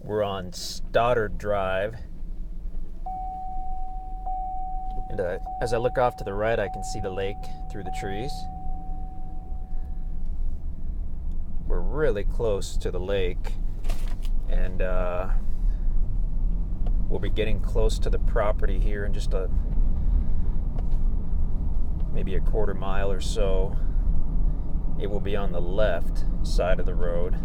We're on Stoddard Drive, and as I look off to the right, I can see the lake through the trees. We're really close to the lake, and we'll be getting close to the property here in just maybe a quarter mile or so. It will be on the left side of the road.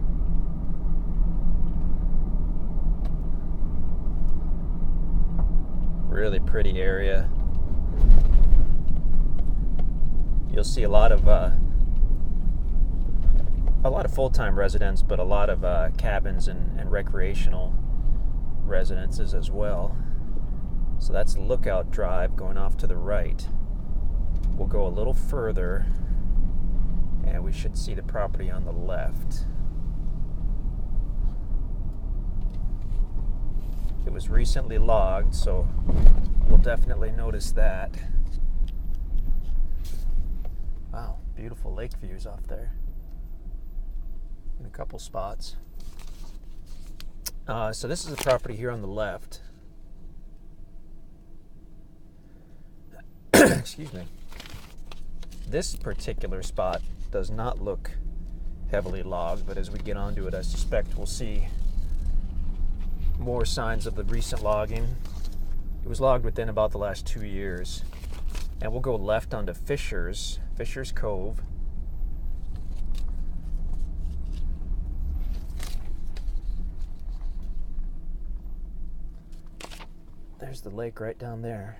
Really pretty area. You'll see a lot of full-time residents, but a lot of cabins and recreational residences as well. So that's Lookout Drive going off to the right. We'll go a little further and we should see the property on the left. It was recently logged, so we'll definitely notice that. Wow, beautiful lake views off there in a couple spots. So this is the property here on the left. Excuse me. This particular spot does not look heavily logged, but as we get onto it, I suspect we'll see more signs of the recent logging. It was logged within about the last 2 years. And we'll go left onto Fisher's Cove. There's the lake right down there.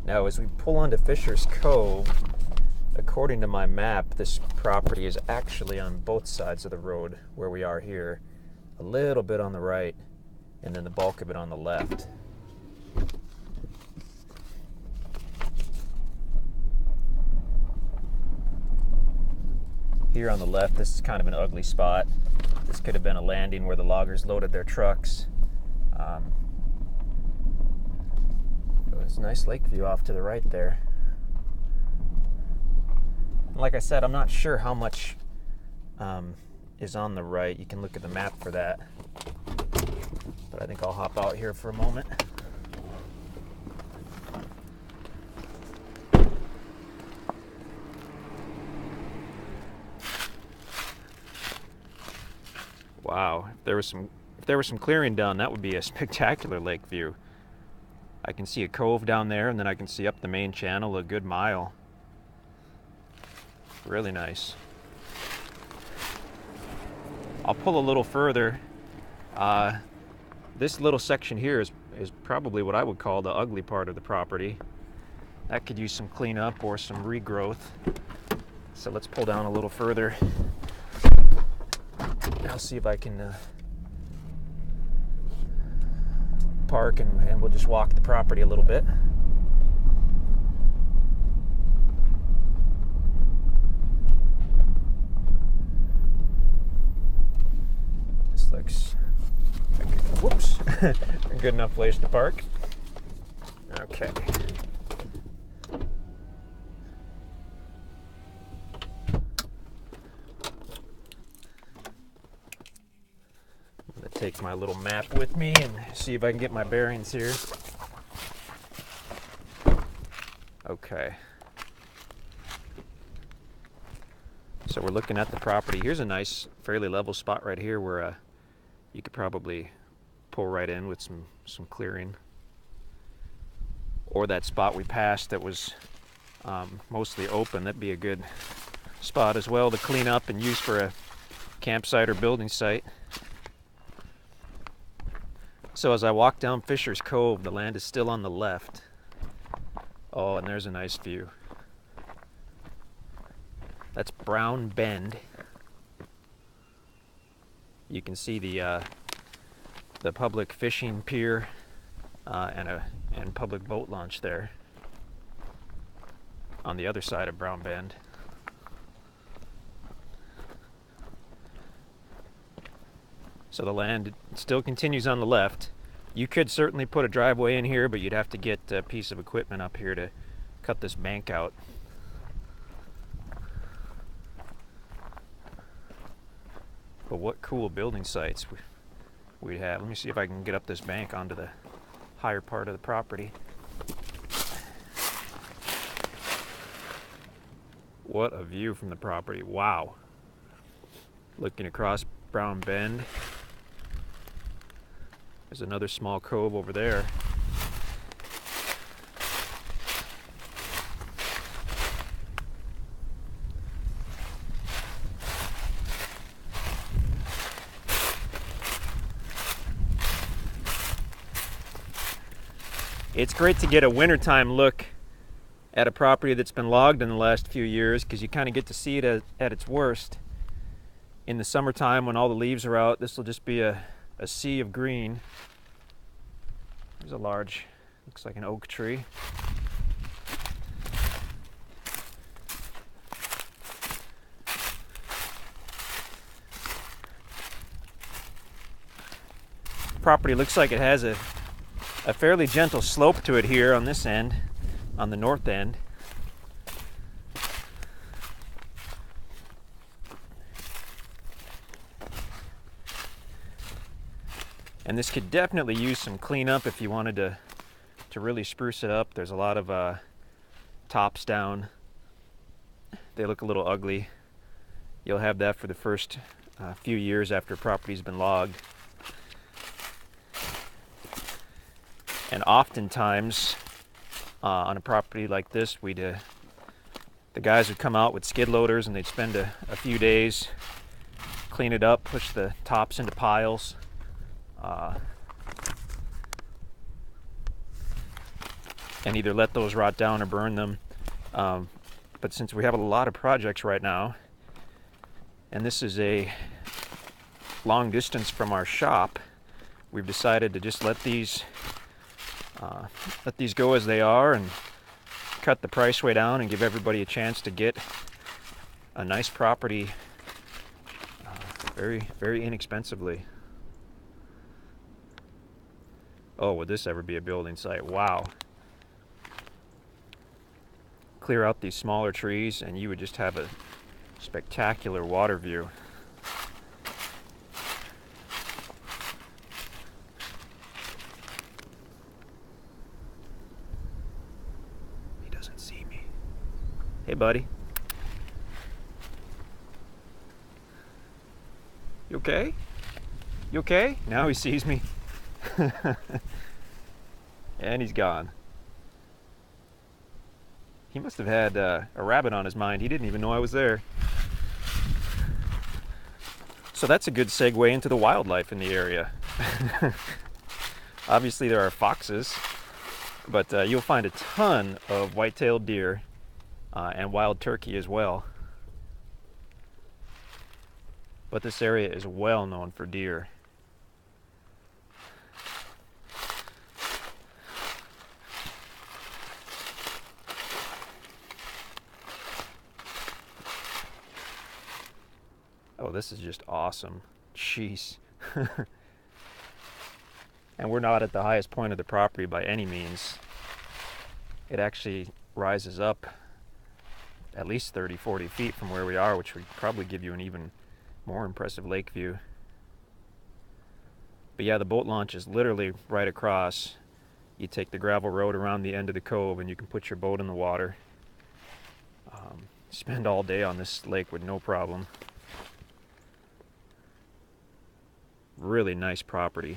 Now, as we pull onto Fisher's Cove, according to my map, this property is actually on both sides of the road where we are here. A little bit on the right, and then the bulk of it on the left. Here on the left, this is kind of an ugly spot. This could have been a landing where the loggers loaded their trucks. It's a nice lake view off to the right there. Like I said, I'm not sure how much is on the right. You can look at the map for that. But I think I'll hop out here for a moment. Wow, if there was some clearing done, that would be a spectacular lake view. I can see a cove down there, and then I can see up the main channel a good mile. Really nice. I'll pull a little further. This little section here is probably what I would call the ugly part of the property. That could use some cleanup or some regrowth. So let's pull down a little further. I'll see if I can park and we'll just walk the property a little bit. This looks like whoops, a good enough place to park. Okay. Take my little map with me and see if I can get my bearings here. Okay. So we're looking at the property. Here's a nice, fairly level spot right here where you could probably pull right in with some clearing. Or that spot we passed that was mostly open. That'd be a good spot as well to clean up and use for a campsite or building site. So as I walk down Fisher's Cove, the land is still on the left. Oh, and there's a nice view. That's Brown Bend. You can see the public fishing pier and public boat launch there on the other side of Brown Bend. So the land still continues on the left. You could certainly put a driveway in here, but you'd have to get a piece of equipment up here to cut this bank out. But what cool building sites we'd have. Let me see if I can get up this bank onto the higher part of the property. What a view from the property. Wow. Looking across Brown Bend. There's another small cove over there. It's great to get a wintertime look at a property that's been logged in the last few years, because you kind of get to see it at its worst. In the summertime, when all the leaves are out, this will just be a sea of green. There's a large, looks like an oak tree. Property looks like it has a fairly gentle slope to it here on this end, on the north end. And this could definitely use some cleanup if you wanted to really spruce it up. There's a lot of tops down. They look a little ugly. You'll have that for the first few years after a property's been logged. And oftentimes, on a property like this, the guys would come out with skid loaders and they'd spend a few days, clean it up, push the tops into piles. And either let those rot down or burn them. But since we have a lot of projects right now, and this is a long distance from our shop, we've decided to just let these go as they are and cut the price way down and give everybody a chance to get a nice property very, very inexpensively. Oh, would this ever be a building site? Wow. Clear out these smaller trees and you would just have a spectacular water view. He doesn't see me. Hey, buddy. You okay? You okay? Now he sees me. And he's gone. He must have had a rabbit on his mind. He didn't even know I was there. So that's a good segue into the wildlife in the area. Obviously there are foxes, but you'll find a ton of white-tailed deer and wild turkey as well. But this area is well known for deer. Oh, this is just awesome. Jeez. And we're not at the highest point of the property by any means. It actually rises up at least 30, 40 feet from where we are, which would probably give you an even more impressive lake view. But yeah, the boat launch is literally right across. You take the gravel road around the end of the cove and you can put your boat in the water. Spend all day on this lake with no problem. Really nice property.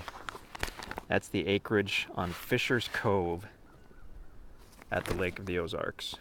That's the acreage on Fisher's Cove at the Lake of the Ozarks.